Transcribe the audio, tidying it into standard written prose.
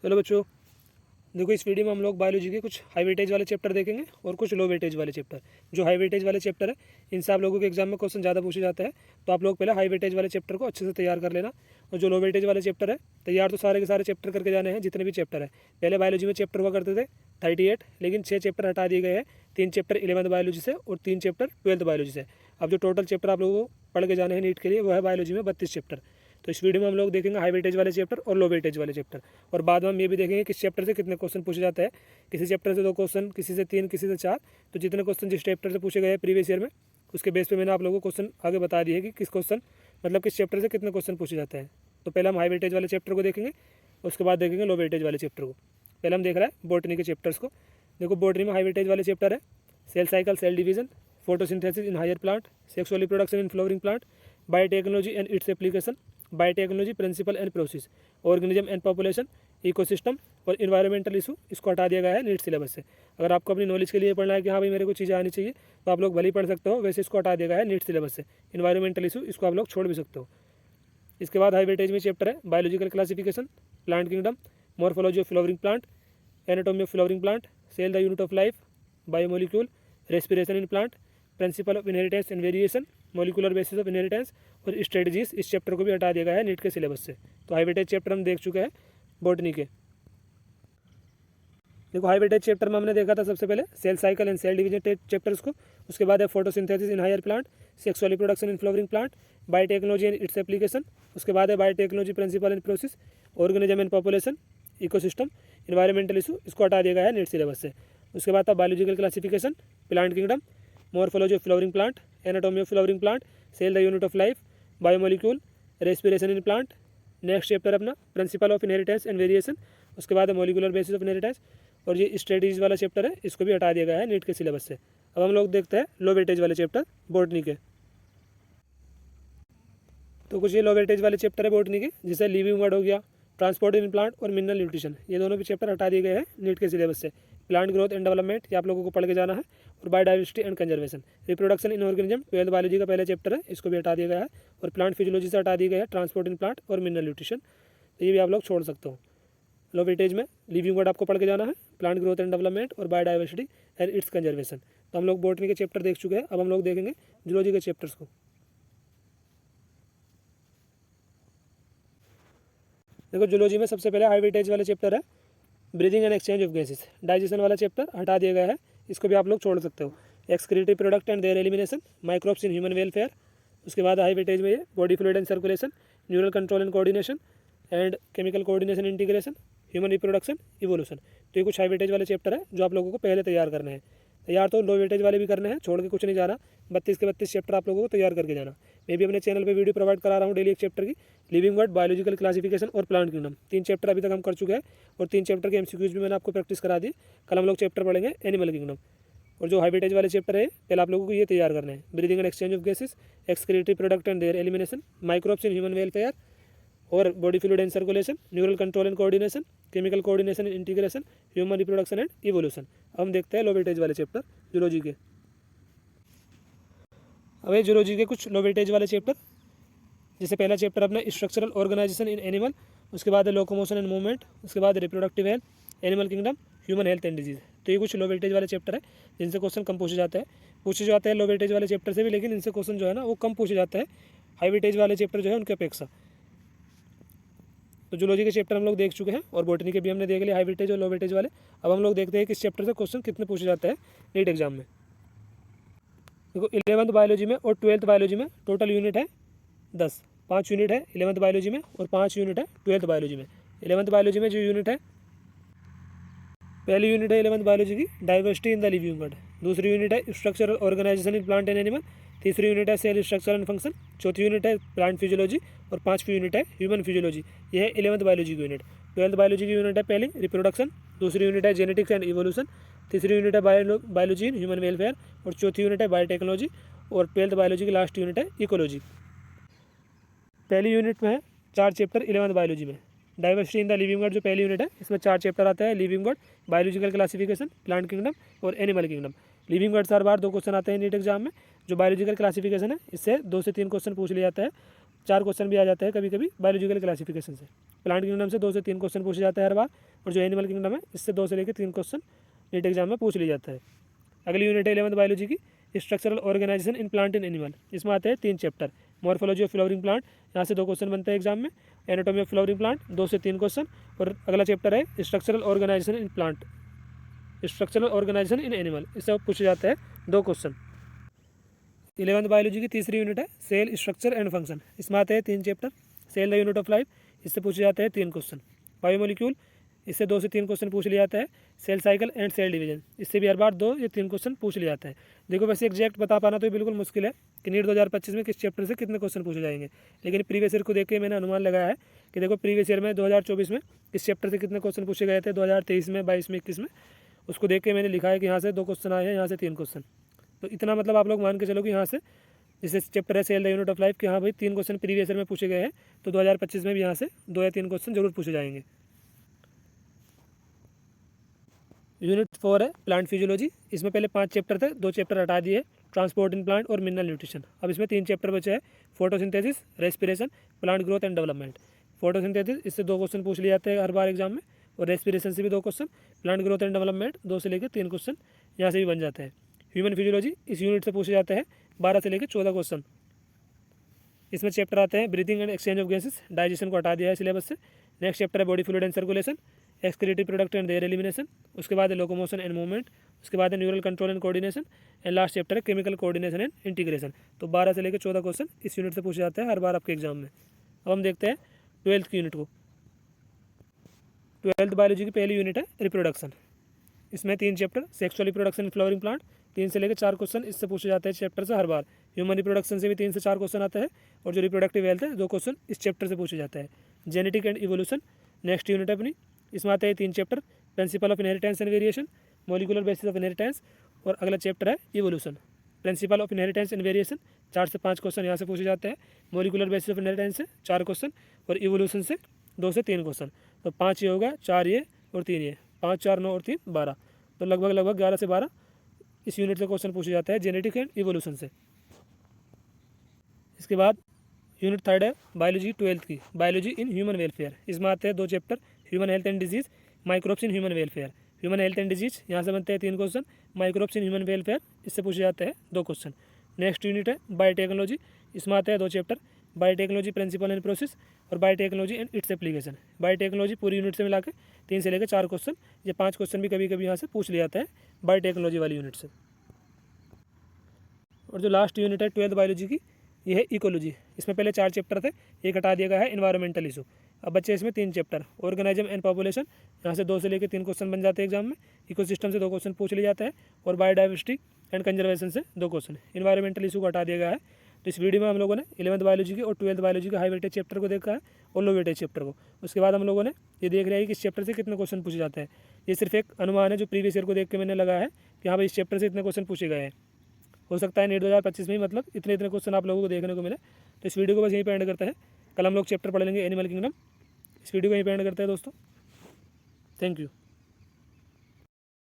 चलो बच्चों, देखो इस वीडियो में हम लोग बायोलॉजी के कुछ हाई वेटेज वाले चैप्टर देखेंगे और कुछ लो वेटेज वाले चैप्टर। जो हाई वेटेज वाले चैप्टर है इनसे आप लोगों के एग्जाम में क्वेश्चन ज़्यादा पूछे जाता है, तो आप लोग पहले हाई वेटेज वाले चैप्टर को अच्छे से तैयार कर लेना। और जो लो वेटेज वाले चैप्टर है तैयार तो सारे के सारे चैप्टर करके जाने हैं, जितने भी चैप्टर है। पहले बायोलॉजी में चैप्टर हुआ करते थे 38, लेकिन 6 चैप्टर हटा दिए गए हैं। 3 चैप्टर 11th बायोलॉजी से और 3 चैप्टर 12th बायोलॉजी से। अब जो टोटल चैप्टर आप लोगों को पढ़ के जाने हैं नीट के लिए वो है बायोलॉजी में 32 चैप्टर। तो इस वीडियो में हम लोग देखेंगे हाई वेटेज वाले चैप्टर और लो वेटेज वाले चैप्टर, और बाद में हम ये भी देखेंगे किस चैप्टर से कितने क्वेश्चन पूछे जाते हैं। किसी चैप्टर से 2 क्वेश्चन, किसी से 3, किसी से 4। तो जितने क्वेश्चन जिस चैप्टर से पूछे गए हैं प्रीवियस ईयर में, उसके बेस पे मैंने आप लोगों को क्वेश्चन आगे बता दिए कि किस क्वेश्चन मतलब किस चैप्टर से कितने क्वेश्चन पूछे जाते हैं। तो पहले हम हाई वेटेज वाले चैप्टर को देखेंगे, उसके बाद देखेंगे लो वेटेज वाले चैप्टर को। पहले हम देख रहे हैं बॉटनी के चैप्टर्स को। देखो बॉटनी में हाई वेटेज वाले चैप्टर है cell cycle, cell division, photosynthesis in higher plant, sexual reproduction in flowering plant, biotechnology and its application, biotechnology principle and process, organism and population, ecosystem और environmental issue. इसको हटा दिया गया है NEET syllabus से। अगर आपको अपनी नॉलेज के लिए पढ़ना है कि हाँ भाई मेरे को चीज़ें आनी चाहिए, तो आप लोग भले ही पढ़ सकते हो, वैसे इसको हटा दिया गया है नीट सिलेबस से। इन्वायरमेंटल इशू इसको आप लोग छोड़ भी सकते हो। इसके बाद हाई वेटेज में चैप्टर है biological classification, plant kingdom, morphology of flowering plant, anatomy of flowering plant, cell the unit of life, biomolecule, respiration in plant, principle of inheritance and variation, molecular basis of inheritance और strategies. इस chapter को भी हटा दिया गया है NEET के syllabus से। तो हाई वेटेज चैप्टर हम देख चुके हैं बॉटनी के। देखो हाई वेटेज चैप्टर में हमने देखा था सबसे पहले cell cycle and cell division chapters को। उसके बाद है photosynthesis in higher plant, sexual reproduction in flowering plant, biotechnology and its application. उसके बाद है biotechnology principle and process, organism and population, ecosystem, environmental issue. इसको हटा दिया गया है नीट सिलेबस से। उसके बाद था biological classification, plant kingdom, morphology of flowering plant, anatomy of flowering plant, cell the unit of life, biomolecule, respiration in plant. Next chapter अपना principle of inheritance and variation. उसके बाद है मोलिकुलर बेसिस ऑफ इनहेरिटेंस। और ये strategies वाला chapter है, इसको भी हटा दिया गया है नीट के सिलेबस से। अब हम लोग देखते हैं लो वेटेज वाले चैप्टर बॉटनी के। तो कुछ ये लो वेटेज वाले चैप्टर है बॉटनी के, जैसे लिविंग वर्ड हो गया, ट्रांसपोर्ट इन प्लांट और मिनरल न्यूट्रिशन। ये दोनों भी चैप्टर हटा दिए गए हैं नीट के सिलेबस से। प्लांट ग्रोथ एंड डेवलपमेंट ये आप लोगों को पढ़ के जाना है, और biodiversity and conservation, reproduction in organism 12th biology का पहला चैप्टर है, इसको भी हटा दिया गया है। और प्लांट फिजियोलॉजी से हटा दिया गया है ट्रांसपोर्ट इन प्लांट और मिनरल न्यूट्रिशन। तो ये भी आप लोग छोड़ सकते हो। लो वेटेज में लिविंग वर्ड आपको पढ़ के जाना है, प्लांट ग्रोथ एंड डेवलपमेंट और बायोडाइवर्सिटी एंड इट्स कंजर्वेशन। तो हम लोग बॉटनी के चैप्टर देख चुके हैं। अब हम लोग देखेंगे जूलॉजी के चैप्टर्स को। देखो जूलॉजी में सबसे पहले हाई वेटेज वाला चैप्टर है breathing and exchange of gases. Digestion वाला चैप्टर हटा दिया गया है, इसको भी आप लोग छोड़ सकते हो। Excretory product and their elimination, microbes in human welfare. उसके बाद हाई वेटेज में ये body fluid and circulation, neural control and coordination and chemical coordination integration, human reproduction, evolution. तो ये कुछ हाई वेटेज वाले चैप्टर है जो आप लोगों को पहले तैयार करने हैं। तैयार तो लो वेटेज वाले भी करने हैं, छोड़ के कुछ नहीं जाना। 32 के 32 चैप्टर आप लोगों को तैयार करके जाना। मैं भी अपने चैनल पे वीडियो प्रोवाइड करा रहा हूँ डेली एक चैप्टर की। लिविंग वर्ड, बायोलॉजिकल क्लासिफिकेशन और प्लांट किंगडम, 3 चैप्टर अभी तक हम कर चुके हैं, और 3 चैप्टर के एमसीक्यूज भी मैंने आपको प्रैक्टिस करा दी। कल हम लोग चैप्टर पढ़ेंगे एनिमल किंगडम। और जो हाई वेटेज वाले चैप्टर है पहले आप लोगों को ये तैयार करने हैं। Breathing and exchange of gases, excretory product and their elimination, microbes in human welfare और body fluid and circulation, neural control and coordination, chemical coordination and integration, human reproduction and evolution. अब हम देखते हैं लो वेटेज वाले chapter zoology के। अब ये zoology के कुछ लो वेटेज वाले चैप्टर, जैसे पहला चैप्टर अपना स्ट्रक्चरल ऑर्गेनाइजेशन इन एनिमल। उसके बाद लोकोमोशन एंड मूवमेंट। उसके बाद reproductive health, animal kingdom, human health and disease. तो ये कुछ लो वेटेज वाले चैप्टर है जिनसे क्वेश्चन कम पूछे जाते हैं। पूछे जाते हैं लो वेटेज वाले चैप्टर से भी, लेकिन इनसे क्वेश्चन जो है ना वो कम पूछे जाते हैं हाई वेटेज वाले चैप्टर जो है उनके अपेक्षा। तो जूलॉजी के चैप्टर हम लोग देख चुके हैं, और बॉटनी के भी हमने देख लिया हाई वेटेज और लो वेटेज वाले। अब हम लोग देखते हैं कि इस चैप्टर से क्वेश्चन कितने पूछे जाते हैं नीट एग्जाम में। देखो 11th बायोलॉजी में और 12th बायोलॉजी में टोटल यूनिट है 10। 5 यूनिट है 11th बायोलॉजी में और 5 यूनिट है 12th बायोलॉजी में। 11th बायोलॉजी में जो यूनिट है, पहली यूनिट है 11th बायोलॉजी की diversity in the living world. दूसरी यूनिट है structural organisation in plant and animal. तीसरी यूनिट है सेल स्ट्रक्चर एंड फंक्शन। चौथी यूनिट है प्लांट फिजियोलॉजी और 5वीं यूनिट है ह्यूमन फिजियोलॉजी। यह है 11th बायोलॉजी की यूनिट। 12th बायोलॉजी की यूनिट है पहली रिप्रोडक्शन, दूसरी यूनिट है जेनेटिक्स एंड इवोल्यूशन, तीसरी यूनिट है बायोलॉजी इन ह्यूमन वेलफेयर, और चौथी यूनिट है बायोटेक्नोलॉजी, और 12th बायोलॉजी की लास्ट यूनिट है इकोलॉजी। पहली यूनिट में है 4 चैप्टर 11th बायोलॉजी में। Diversity in the living world जो पहली यूनिट है, इसमें 4 चैप्टर आते हैं। Living world, biological classification, plant kingdom और एनिमल किंगडम। लिविंग वर्ड से हर बार 2 क्वेश्चन आते हैं नीट एग्जाम में। जो बायोलॉजिकल क्लासिफिकेशन है इससे 2 से 3 क्वेश्चन पूछ लिया जाता है। 4 क्वेश्चन भी आ जाते हैं कभी कभी बायोलॉजिकल क्लासिफिकेशन से। प्लांट किंगडम से 2 से 3 क्वेश्चन पूछे जाते हैं हर बार, और जो एनिमल किंगडम है इससे 2 से लेकर 3 क्वेश्चन नीट एग्जाम में पूछ लिया जाता है। अगली यूनिट है 11th बायोलॉजी की, structural organisation in plant in animal. इसमें आते हैं 3 chapter. Morphology of flowering plant, यहाँ से 2 क्वेश्चन बनते हैं एग्जाम में। एनाटॉमी ऑफ फ्लावरिंग प्लांट 2 से 3 क्वेश्चन, और अगला चैप्टर है structural organisation in plant, structural organisation in animal, इससे पूछे जाते हैं 2 क्वेश्चन। 11th बायोलॉजी की तीसरी यूनिट है सेल स्ट्रक्चर एंड फंक्शन। इसमें आते हैं 3 chapter. Cell the unit of life, इससे पूछे जाते हैं 3 क्वेश्चन। बायोमोलिक्यूल, इससे 2 से 3 क्वेश्चन पूछ लिया जाता है। Cell cycle and cell division, इससे भी हर बार 2 या 3 क्वेश्चन पूछ लिया जाता है। देखो वैसे एग्जैक्ट बता पाना तो बिल्कुल मुश्किल है कि नीट 2025 में किस चैप्टर से कितने क्वेश्चन पूछे जाएंगे, लेकिन प्रीवियस ईयर को देख के मैंने अनुमान लगाया है कि देखो प्रीवियस ईयर में 2024 में किस चैप्टर से कितने क्वेश्चन पूछे गए थे, 2023 में, 22 में, 21 में, उसको देख के मैंने लिखा है कि यहाँ से 2 क्वेश्चन आए हैं, यहाँ से 3 क्वेश्चन। तो इतना मतलब आप लोग मान के चलो कि यहाँ से जैसे चैप्टर है cell the unit of life के, हाँ भाई 3 क्वेश्चन प्रीवियस ईयर में पूछे गए हैं, तो 2025 में भी यहाँ से 2 या 3 क्वेश्चन जरूर पूछे जाएंगे। यूनिट 4 है प्लांट फिजियोलॉजी। इसमें पहले 5 चैप्टर थे, 2 चैप्टर हटा दिए, ट्रांसपोर्ट इन प्लांट और मिनरल न्यूट्रिशन। अब इसमें 3 चैप्टर बचे हैं, photosynthesis, respiration, plant growth and development. Photosynthesis, इससे 2 क्वेश्चन पूछ लिए जाते हैं हर बार एग्जाम में, और रेस्पिरेशन से भी 2 question, plant growth and development 2 से लेकर 3 क्वेश्चन यहाँ से भी बन जाते हैं। ह्यूमन फिजियोलॉजी, इस यूनिट से पूछे जाते हैं 12 से लेकर 14 क्वेश्चन। इसमें चैप्टर आते हैं breathing and exchange of gases, digestion को हटा दिया है सिलेबस से। नेक्स्ट चैप्टर है body fluid and circulation, excretory product and their elimination. उसके बाद है लोकोमोशन एंड मूवमेंट। उसके बाद है neural control and coordination, and last chapter है केमिकल कोऑर्डिनेशन एंड इंटीग्रेशन। तो 12 से लेकर 14 क्वेश्चन इस यूनिट से पूछे जाते हैं हर बार आपके एग्जाम में। अब हम देखते हैं 12th की यूनिट को। 12th बायोलॉजी की पहली यूनिट है रिप्रोडक्शन। इसमें 3 chapter, sexual reproduction in flowering plant, 3 से लेकर 4 क्वेश्चन इससे पूछे जाते हैं चैप्टर से हर बार। ह्यूमन रिप्रोडक्शन से भी 3 से 4 क्वेश्चन आता है, और जो रिप्रोडक्टिव हेल्थ है 2 क्वेश्चन इस चैप्टर से पूछे जाता है। Genetic and evolution next unit है अपनी। इसमें आते हैं 3 chapter, principal of inheritance and variation, molecular basis of inheritance, और अगला चैप्टर है evolution. Principal of inheritance and variation 4 से 5 क्वेश्चन यहाँ से पूछे जाते हैं। मॉलिक्यूलर बेसिस ऑफ इनहेरिटेंस से 4 क्वेश्चन, और इवोल्यूशन से 2 से 3 क्वेश्चन। तो 5 ये होगा, 4 ये और 3 ये, 5, 4, 9 और 3, 12। तो लगभग 11 से 12 इस यूनिट से क्वेश्चन पूछे जाता है जेनेटिक एंड इवोल्यूशन से। इसके बाद यूनिट 3 है बायोलॉजी 12th की, बायोलॉजी इन ह्यूमन वेलफेयर। इसमें आते हैं 2 chapter, human health and disease, microbes in human welfare. Human health and disease यहाँ से बनते हैं 3 question, microbes in human welfare इससे पूछे जाते हैं 2 क्वेश्चन। नेक्स्ट यूनिट है बायोटेक्नोलॉजी। इसमें आते हैं 2 chapter, biotechnology principle and process, और biotechnology and its application. Biotechnology पूरी यूनिट से मिला के 3 से लेकर 4 क्वेश्चन, या 5 क्वेश्चन भी कभी कभी यहाँ से पूछ लिया जाता है बायोटेक्नोलॉजी वाली यूनिट से। और जो लास्ट यूनिट है 12th बायोलॉजी की, ये है इकोलॉजी। इसमें पहले 4 चैप्टर थे, एक हटा दिया गया है एनवायरमेंटल इशू। अब बच्चे इसमें 3 चैप्टर, ऑर्गेनिज्म एंड पॉपुलेशन, यहाँ से 2 से लेकर 3 क्वेश्चन बन जाते हैं एग्जाम में। इकोसिस्टम से 2 क्वेश्चन पूछ लिए जाते हैं, और बायोडाइवर्सिटी एंड कंजर्वेशन से 2 क्वेश्चन। एनवायरमेंटल इशू को हटा दिया गया है। तो इस वीडियो में हम लोगों ने 11th बायोलॉजी की और 12th बायोलॉजी के हाई वेटेज चैप्टर को देखा है, और लो वेटेज चैप्टर को। उसके बाद हम लोगों ने ये देख लिया है कि इस चैप्टर से कितने क्वेश्चन पूछे जाते हैं। ये सिर्फ एक अनुमान है जो प्रीवियस ईयर को देख के मैंने लगाया है कि हाँ भाई इस चैप्टर से इतने क्वेश्चन पूछे गए हैं। हो सकता है नीट 2025 में ही मतलब इतने क्वेश्चन आप लोगों को देखने को मिले। तो इस वीडियो को बस यहीं पे एंड करते हैं। कल हम लोग चैप्टर पढ़ लेंगे एनिमल किंगडम। इस वीडियो को यहीं पे एंड करते हैं दोस्तों। Thank you.